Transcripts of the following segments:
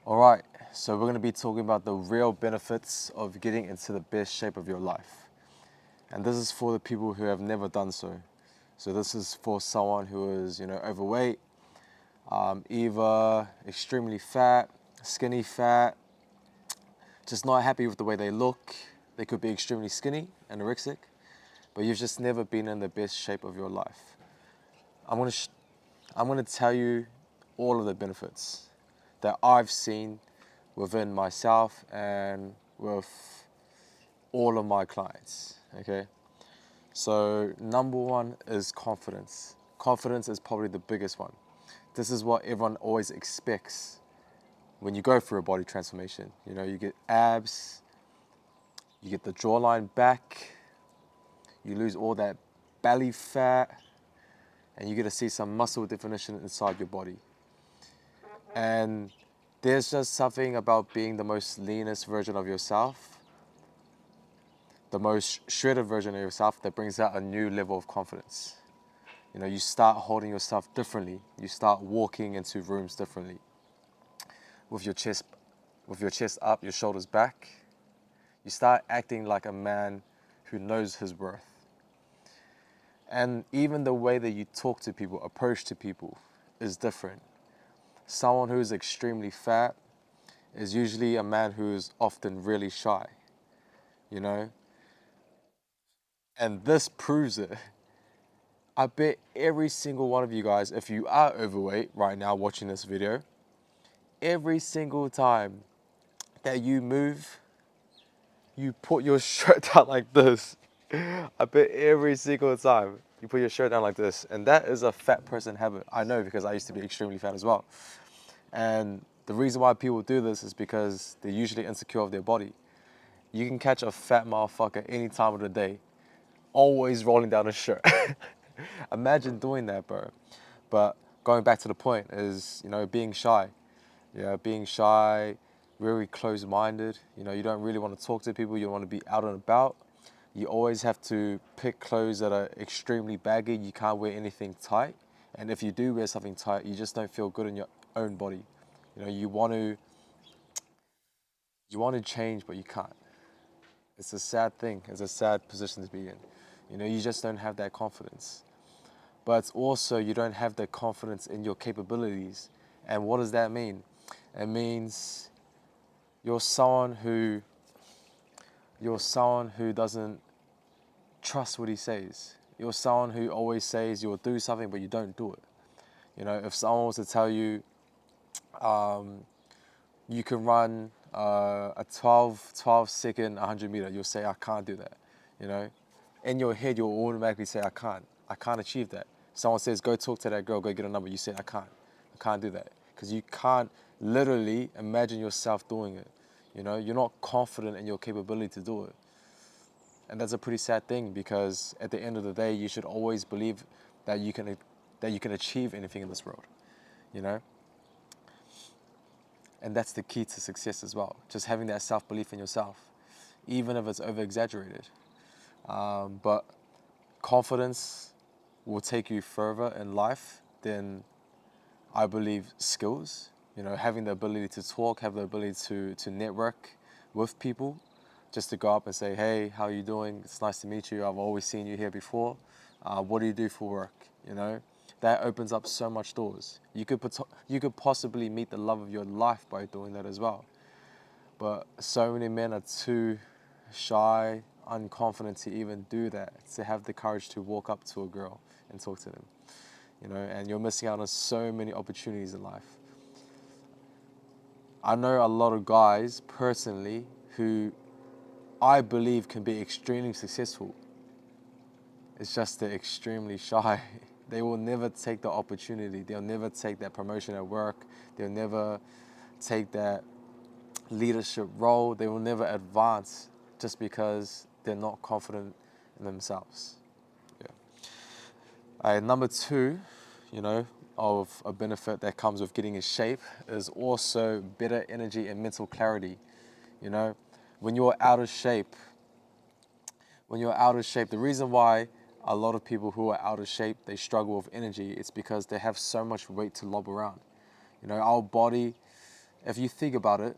All right, so we're going to be talking about the real benefits of getting into the best shape of your life. And this is for the people who have never done so. So this is for someone who is, overweight, either extremely fat, skinny fat, just not happy with the way they look. They could be extremely skinny, anorexic, but you've just never been in the best shape of your life. I'm going to I'm going to tell you all of the benefits that I've seen within myself and with all of my clients. Okay, so number one is confidence. Confidence is probably the biggest one. This is what everyone always expects when you go through a body transformation. You get abs, you get the jawline back, you lose all that belly fat, and you get to see some muscle definition inside your body. And there's just something about being the most leanest version of yourself, the most shredded version of yourself, that brings out a new level of confidence. You start holding yourself differently. You start walking into rooms differently. With your chest, up, your shoulders back, you start acting like a man who knows his worth. And even the way that you talk to people, approach to people, is different. Someone who is extremely fat is usually a man who is often really shy, you know? And this proves it. I bet every single one of you guys, if you are overweight right now watching this video, every single time that you move, you put your shirt down like this. I bet every single time you put your shirt down like this. And that is a fat person habit. I know, because I used to be extremely fat as well. And the reason why people do this is because they're usually insecure of their body. You can catch a fat motherfucker any time of the day, always rolling down his shirt. Imagine doing that, bro. But going back to the point is, being shy. Yeah, being shy, very closed-minded. You don't really want to talk to people. You don't want to be out and about. You always have to pick clothes that are extremely baggy. You can't wear anything tight. And if you do wear something tight, you just don't feel good in your own body. You want to change, but you can't. It's a sad thing. It's a sad position to be in. You just don't have that confidence. But also, you don't have the confidence in your capabilities. And what does that mean? It means you're someone who doesn't trust what he says. You're someone who always says you'll do something, but you don't do it. If someone was to tell you, you can run a 12 second 100 meter, you'll say, I can't do that. In your head, you'll automatically say, I can't achieve that. Someone says, go talk to that girl, go get a number. You say, I can't do that. Because you can't literally imagine yourself doing it. You're not confident in your capability to do it. And that's a pretty sad thing, because at the end of the day, you should always believe that you can achieve anything in this world, you know? And that's the key to success as well. Just having that self-belief in yourself, even if it's over-exaggerated. But confidence will take you further in life than, I believe, skills. Having the ability to talk, have the ability to network with people, just to go up and say, hey, how are you doing? It's nice to meet you. I've always seen you here before. What do you do for work? That opens up so much doors. You could possibly meet the love of your life by doing that as well. But so many men are too shy, unconfident to even do that, to have the courage to walk up to a girl and talk to them. And you're missing out on so many opportunities in life. I know a lot of guys personally who I believe can be extremely successful. It's just they're extremely shy. They will never take the opportunity. They'll never take that promotion at work. They'll never take that leadership role. They will never advance just because they're not confident in themselves. Yeah. Number two, of a benefit that comes with getting in shape is also better energy and mental clarity. When you're out of shape, the reason why a lot of people who are out of shape, they struggle with energy, it's because they have so much weight to lob around. Our body if you think about it,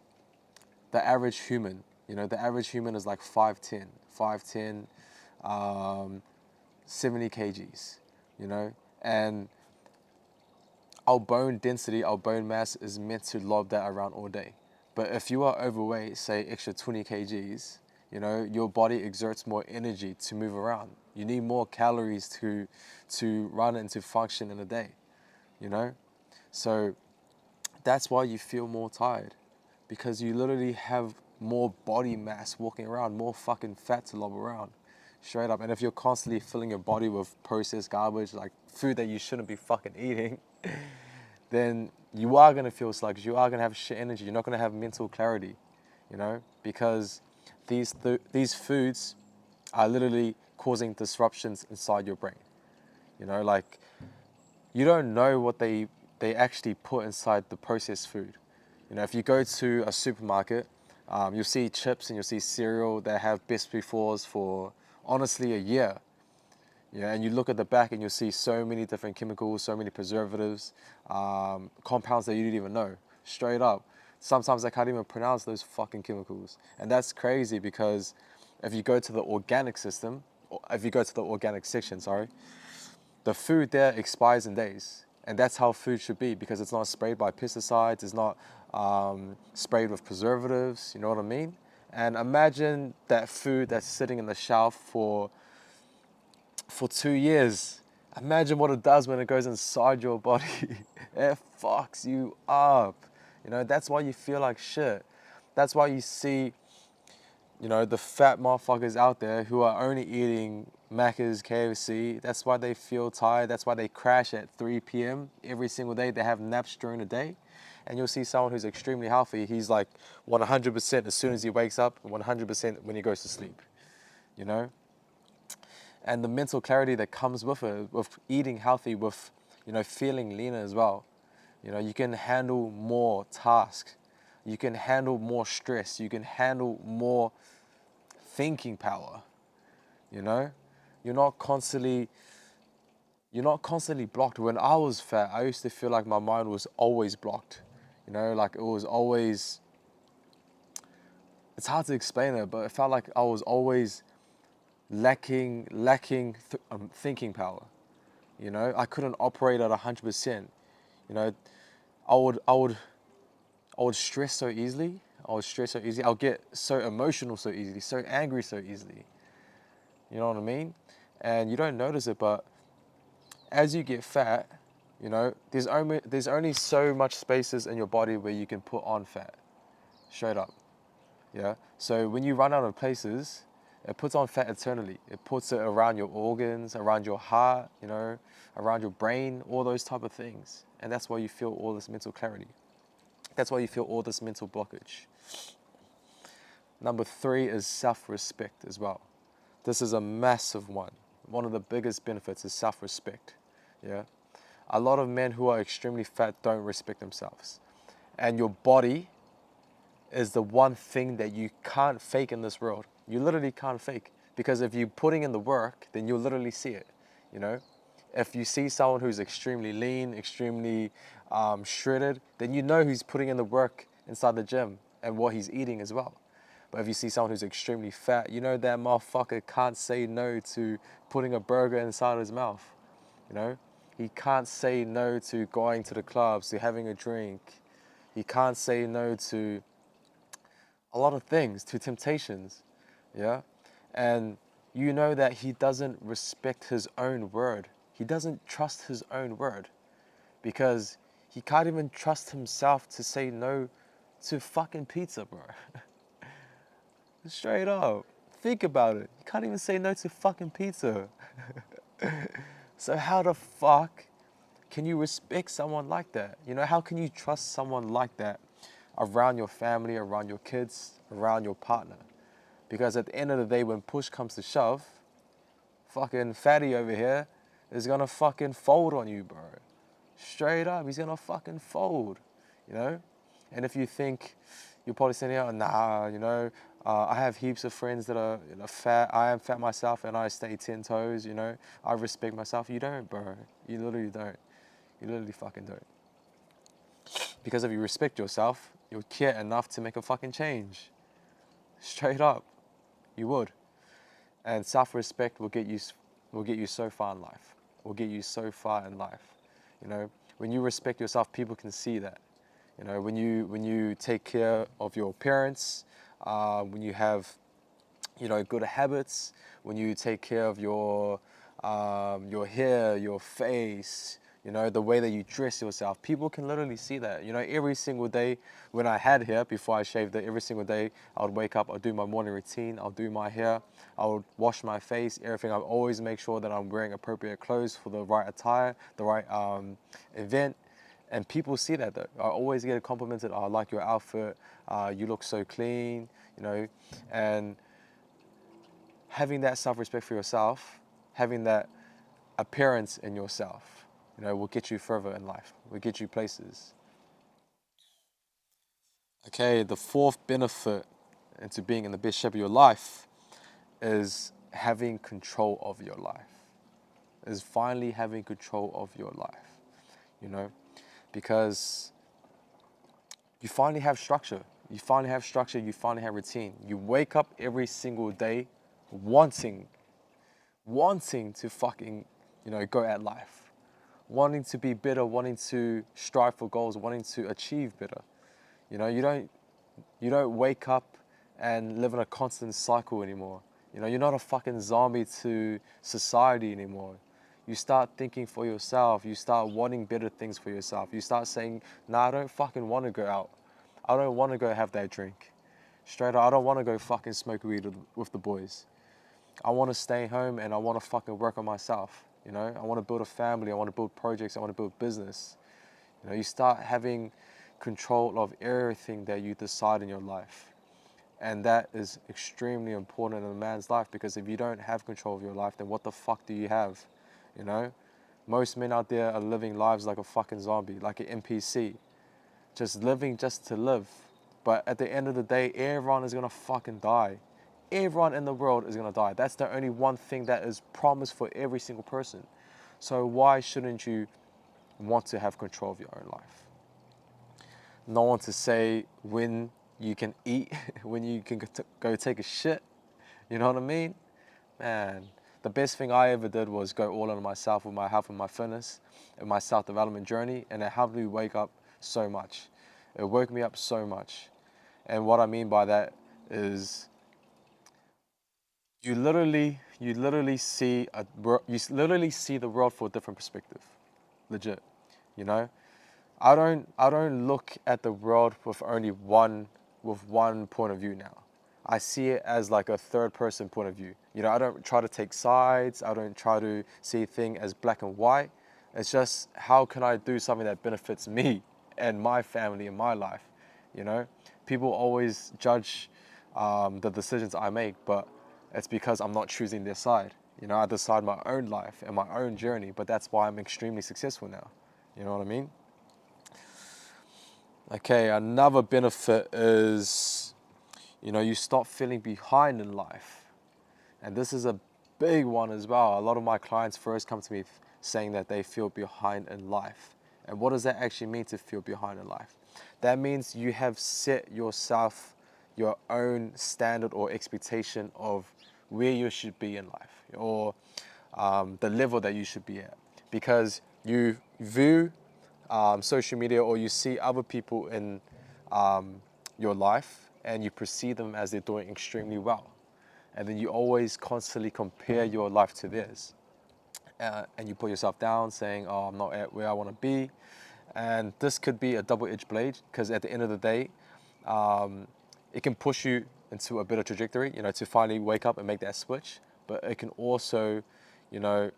the average human, the average human is like 5'10", 70 kgs, and our bone density, our bone mass is meant to lob that around all day. But if you are overweight, say extra 20 kgs, your body exerts more energy to move around. You need more calories to run and to function in a day, So that's why you feel more tired, because you literally have more body mass walking around, more fucking fat to lob around, straight up. And if you're constantly filling your body with processed garbage, like food that you shouldn't be fucking eating, then you are going to feel sluggish. You are going to have shit energy. You're not going to have mental clarity, because these foods are literally causing disruptions inside your brain. Like, you don't know what they actually put inside the processed food. If you go to a supermarket, you'll see chips and you'll see cereal that have best befores for honestly a year. And you look at the back and you'll see so many different chemicals, so many preservatives, compounds that you didn't even know, straight up. Sometimes I can't even pronounce those fucking chemicals. And that's crazy, because if you go to the organic section, the food there expires in days. And that's how food should be, because it's not sprayed by pesticides, it's not sprayed with preservatives, you know what I mean? And imagine that food that's sitting in the shelf for 2 years. Imagine what it does when it goes inside your body. It fucks you up. That's why you feel like shit. That's why you see, the fat motherfuckers out there who are only eating Macca's, KFC. That's why they feel tired. That's why they crash at 3 p.m. every single day. They have naps during the day. And you'll see someone who's extremely healthy. He's like 100% as soon as he wakes up, 100% when he goes to sleep, And the mental clarity that comes with it, with eating healthy, with, feeling leaner as well. You can handle more tasks. You can handle more stress. You can handle more thinking power. You're not constantly blocked. When I was fat, I used to feel like my mind was always blocked. Like it was always, it's hard to explain it, but it felt like I was always lacking thinking power. I couldn't operate at 100%. I would stress so easily. I'll get so emotional so easily, so angry so easily. You know what I mean? And you don't notice it, but as you get fat, there's only so much spaces in your body where you can put on fat, straight up. Yeah. So when you run out of places, it puts on fat internally. It puts it around your organs, around your heart, around your brain, all those type of things. And that's why you feel all this mental clarity. That's why you feel all this mental blockage. Number 3 is self-respect as well. This is a massive one. One of the biggest benefits is self-respect. Yeah. A lot of men who are extremely fat don't respect themselves. And your body is the one thing that you can't fake in this world. You literally can't fake, because if you're putting in the work, then you'll literally see it. If you see someone who's extremely lean, extremely shredded, then you know he's putting in the work inside the gym and what he's eating as well. But if you see someone who's extremely fat, that motherfucker can't say no to putting a burger inside his mouth. He can't say no to going to the clubs, to having a drink. He can't say no to a lot of things, to temptations. Yeah. And that he doesn't respect his own word. He doesn't trust his own word, because he can't even trust himself to say no to fucking pizza, bro. Straight up. Think about it. You can't even say no to fucking pizza. So how the fuck can you respect someone like that? How can you trust someone like that around your family, around your kids, around your partner? Because at the end of the day, when push comes to shove, fucking fatty over here is gonna fucking fold on you, bro. Straight up, he's gonna fucking fold, And if you think, you're probably saying, nah, I have heaps of friends that are fat. I am fat myself and I stay 10 toes, I respect myself. You don't, bro. You literally don't. You literally fucking don't. Because if you respect yourself, You would care enough to make a fucking change. Straight up, you would. And self-respect will get you so far in life. Will get you so far in life. You know, when you respect yourself, people can see that. You know, when you take care of your appearance, when you have, you know, good habits, when you take care of your hair, your face, you know, the way that you dress yourself, people can literally see that. You know, every single day when I had hair, before I shaved it, every single day I would wake up, I'll do my morning routine, I'll do my hair, I would wash my face, everything. I always make sure that I'm wearing appropriate clothes for the right attire, the right event. And people see that though. I always get complimented, oh, I like your outfit, you look so clean, you know. And having that self-respect for yourself, having that appearance in yourself, you know, will get you further in life, will get you places. Okay, the fourth benefit into being in the best shape of your life is having control of your life, is finally having control of your life, you know, because you finally have structure. You finally have structure, you finally have routine. You wake up every single day wanting to fucking, you know, go at life, wanting to be better, wanting to strive for goals, wanting to achieve better. You know, you don't wake up and live in a constant cycle anymore. You know, you're not a fucking zombie to society anymore. You start thinking for yourself. You start wanting better things for yourself. You start saying, nah, I don't fucking want to go out. I don't want to go have that drink. Straight up, I don't want to go fucking smoke weed with the boys. I want to stay home and I want to fucking work on myself. You know, I want to build a family. I want to build projects. I want to build business. You know, you start having control of everything that you decide in your life. And that is extremely important in a man's life, because if you don't have control of your life, then what the fuck do you have? You know? Most men out there are living lives like a fucking zombie, like an NPC. Just living just to live. But at the end of the day, everyone is gonna fucking die. Everyone in the world is gonna die. That's the only one thing that is promised for every single person. So why shouldn't you want to have control of your own life? No one to say when you can eat, when you can go take a shit. You know what I mean? Man, the best thing I ever did was go all in on myself with my health and my fitness and my self-development journey, and it helped me wake up so much. It woke me up so much. And what I mean by that is you literally see the world for a different perspective. Legit. You know? I don't look at the world with only one point of view now. I see it as like a third person point of view. You know, I don't try to take sides. I don't try to see things as black and white. It's just, how can I do something that benefits me and my family and my life? You know, people always judge the decisions I make, but it's because I'm not choosing their side. You know, I decide my own life and my own journey, but that's why I'm extremely successful now. You know what I mean? Okay, another benefit is, you know, you stop feeling behind in life. And this is a big one as well. A lot of my clients first come to me saying that they feel behind in life. And what does that actually mean, to feel behind in life? That means you have set yourself your own standard or expectation of where you should be in life, or the level that you should be at. Because you view social media, or you see other people in your life and you perceive them as they're doing extremely well. And then you always constantly compare your life to theirs. And you put yourself down saying, oh, I'm not at where I want to be. And this could be a double-edged blade, because at the end of the day, it can push you into a better trajectory, you know, to finally wake up and make that switch. But it can also, you know,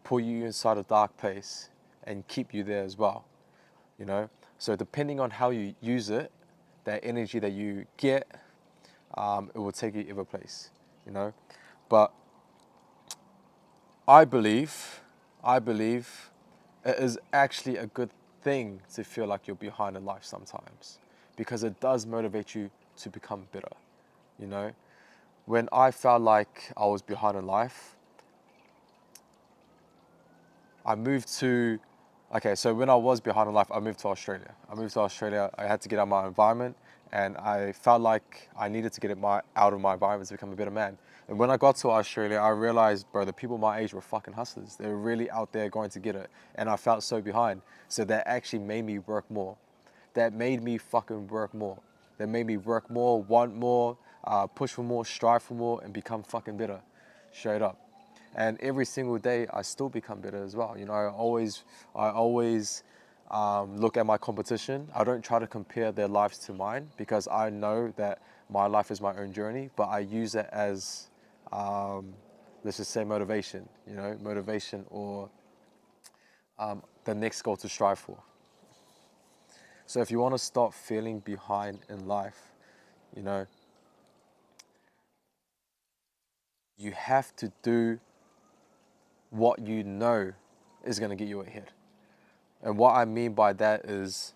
pull you inside a dark place and keep you there as well, you know. So depending on how you use it, that energy that you get, it will take you every place, you know. But I believe it is actually a good thing to feel like you're behind in life sometimes, because it does motivate you to become better, you know. When I felt like I was behind in life, I moved to Okay, so when I was behind in life, I moved to Australia. I had to get out of my environment, and I felt like I needed to get out of my environment to become a better man. And when I got to Australia, I realized, bro, the people my age were fucking hustlers. They were really out there going to get it. And I felt so behind. So that actually made me work more. That made me fucking work more. That made me work more, want more, push for more, strive for more, and become fucking better. Straight up. And every single day, I still become better as well. You know, I always look at my competition. I don't try to compare their lives to mine because I know that my life is my own journey, but I use it as, let's just say motivation, you know, motivation or the next goal to strive for. So if you want to stop feeling behind in life, you know, you have to do what you know is going to get you ahead. And what I mean by that is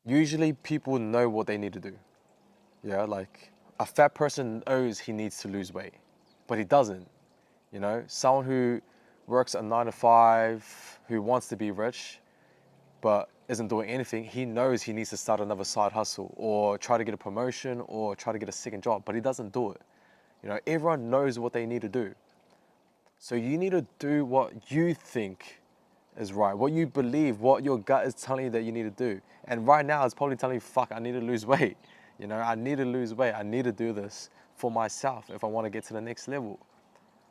usually people know what they need to do. Yeah, like a fat person knows he needs to lose weight, but he doesn't. You know, someone who works a 9 to 5, who wants to be rich, but isn't doing anything, he knows he needs to start another side hustle or try to get a promotion or try to get a second job, but he doesn't do it. You know, everyone knows what they need to do. So you need to do what you think is right, what you believe, what your gut is telling you that you need to do. And right now it's probably telling you, fuck, I need to lose weight. You know, I need to lose weight. I need to do this for myself if I want to get to the next level.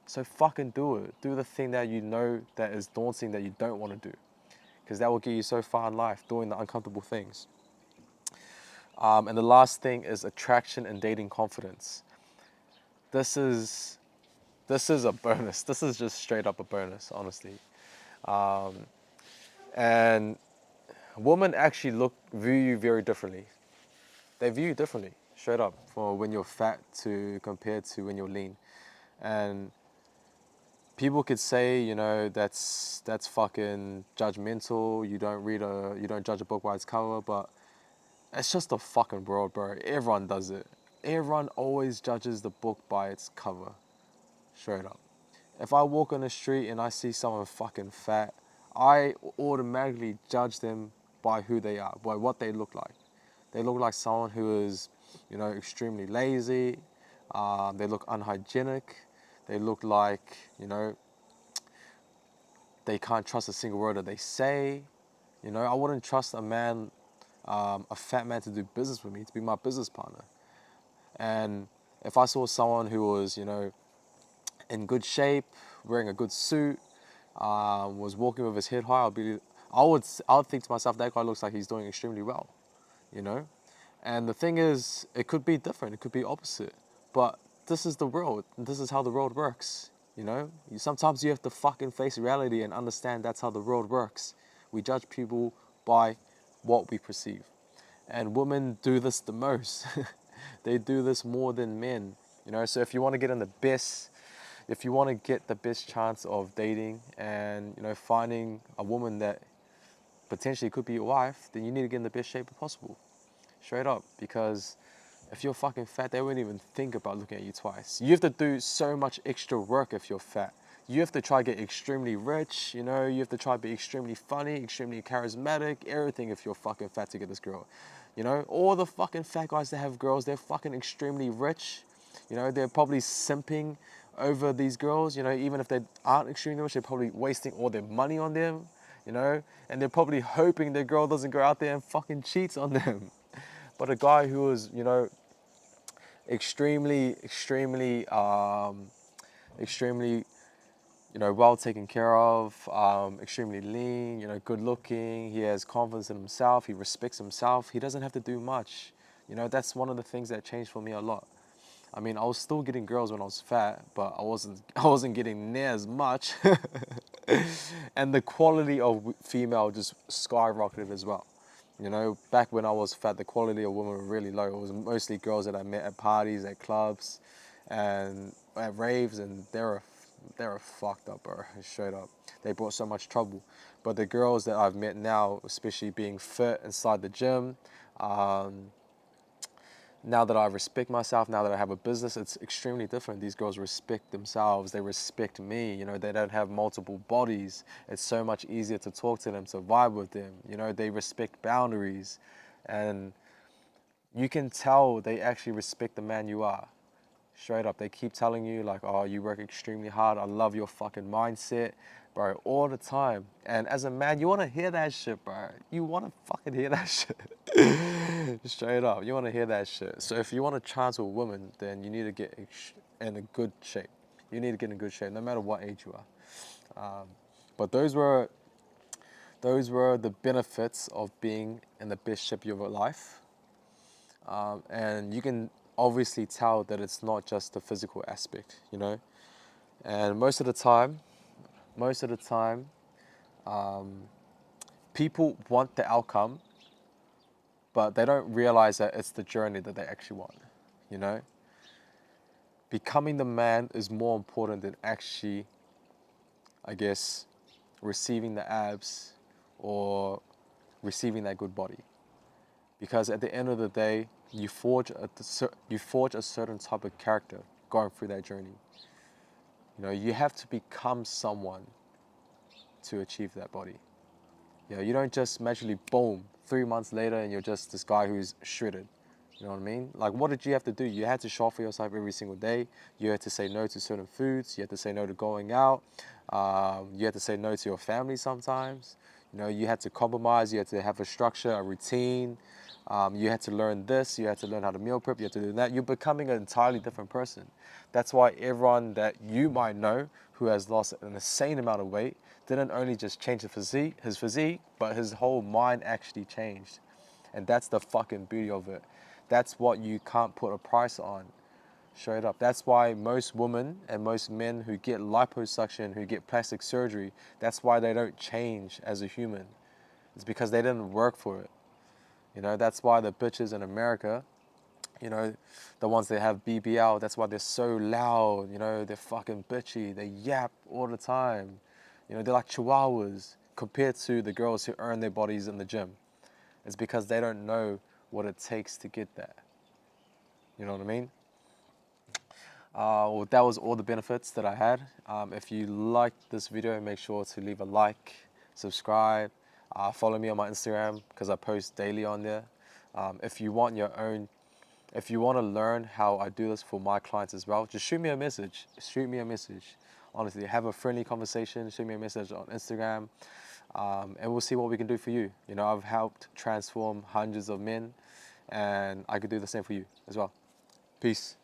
So fucking do it. Do the thing that you know that is daunting that you don't want to do. Because that will get you so far in life, doing the uncomfortable things. And the last thing is attraction and dating confidence. This is a bonus. This is just straight up a bonus, honestly. And women actually view you very differently. They view you differently, straight up, for when you're fat to compared to when you're lean. And people could say, you know, that's fucking judgmental. You don't judge a book by its cover, but it's just the fucking world, bro. Everyone does it. Everyone always judges the book by its cover, straight up. If I walk on the street and I see someone fucking fat, I automatically judge them by who they are, by what they look like. They look like someone who is, you know, extremely lazy. They look unhygienic. They look like, you know, they can't trust a single word that they say. You know, I wouldn't trust a fat man to do business with me, to be my business partner. And if I saw someone who was, you know, in good shape, wearing a good suit, was walking with his head high, I would think to myself, that guy looks like he's doing extremely well, you know? And the thing is, it could be different, it could be opposite, but this is the world, this is how the world works, you know? Sometimes you have to fucking face reality and understand that's how the world works. We judge people by what we perceive. And women do this the most. They do this more than men, you know? So if you want to get in the best, if you want to get the best chance of dating and, you know, finding a woman that potentially could be your wife, then you need to get in the best shape possible. Straight up. Because if you're fucking fat, they wouldn't even think about looking at you twice. You have to do so much extra work if you're fat. You have to try to get extremely rich, you know, you have to try to be extremely funny, extremely charismatic, everything if you're fucking fat to get this girl. You know, all the fucking fat guys that have girls, they're fucking extremely rich. You know, they're probably simping over these girls, you know, even if they aren't extremely rich, they're probably wasting all their money on them, you know, and they're probably hoping their girl doesn't go out there and fucking cheats on them. But a guy who is, you know, extremely, you know, well taken care of, extremely lean, you know, good looking. He has confidence in himself. He respects himself. He doesn't have to do much. You know, that's one of the things that changed for me a lot. I mean, I was still getting girls when I was fat, but I wasn't getting near as much. And the quality of female just skyrocketed as well. You know, back when I was fat, the quality of women were really low. It was mostly girls that I met at parties, at clubs, and at raves, and they were fucked up, bro. Straight up, they brought so much trouble. But the girls that I've met now, especially being fit inside the gym, now that I respect myself, now that I have a business, it's extremely different. These girls respect themselves, they respect me, you know, they don't have multiple bodies. It's so much easier to talk to them, to vibe with them, you know, they respect boundaries. And you can tell they actually respect the man you are. Straight up, they keep telling you like, oh, you work extremely hard. I love your fucking mindset, bro, all the time. And as a man, you want to hear that shit, bro. You want to fucking hear that shit. Straight up, you want to hear that shit. So if you want to chance with a woman, then you need to get in a good shape. You need to get in good shape, no matter what age you are. But those were the benefits of being in the best shape of your life. And you can obviously tell that it's not just the physical aspect, you know. And most of the time, people want the outcome, but they don't realize that it's the journey that they actually want, you know. Becoming the man is more important than actually, I guess, receiving the abs or receiving that good body. Because at the end of the day, you forge a certain type of character going through that journey. You know, you have to become someone to achieve that body. You know, you don't just magically boom 3 months later and you're just this guy who's shredded. You know what I mean? Like, what did you have to do? You had to show up for yourself every single day. You had to say no to certain foods. You had to say no to going out. You had to say no to your family sometimes. You know, you had to compromise. You had to have a structure, a routine. You had to learn this. You had to learn how to meal prep. You had to do that. You're becoming an entirely different person. That's why everyone that you might know who has lost an insane amount of weight didn't only just change his physique, but his whole mind actually changed. And that's the fucking beauty of it. That's what you can't put a price on. Straight up. That's why most women and most men who get liposuction, who get plastic surgery, that's why they don't change as a human. It's because they didn't work for it. You know, that's why the bitches in America, you know, the ones that have BBL, that's why they're so loud, you know, they're fucking bitchy, they yap all the time. You know, they're like chihuahuas compared to the girls who earn their bodies in the gym. It's because they don't know what it takes to get there. You know what I mean? Well, that was all the benefits that I had. If you liked this video, make sure to leave a like, subscribe, follow me on my Instagram because I post daily on there. If you want to learn how I do this for my clients as well, just shoot me a message. Shoot me a message. Honestly, have a friendly conversation. Shoot me a message on Instagram, and we'll see what we can do for you. You know, I've helped transform hundreds of men, and I could do the same for you as well. Peace.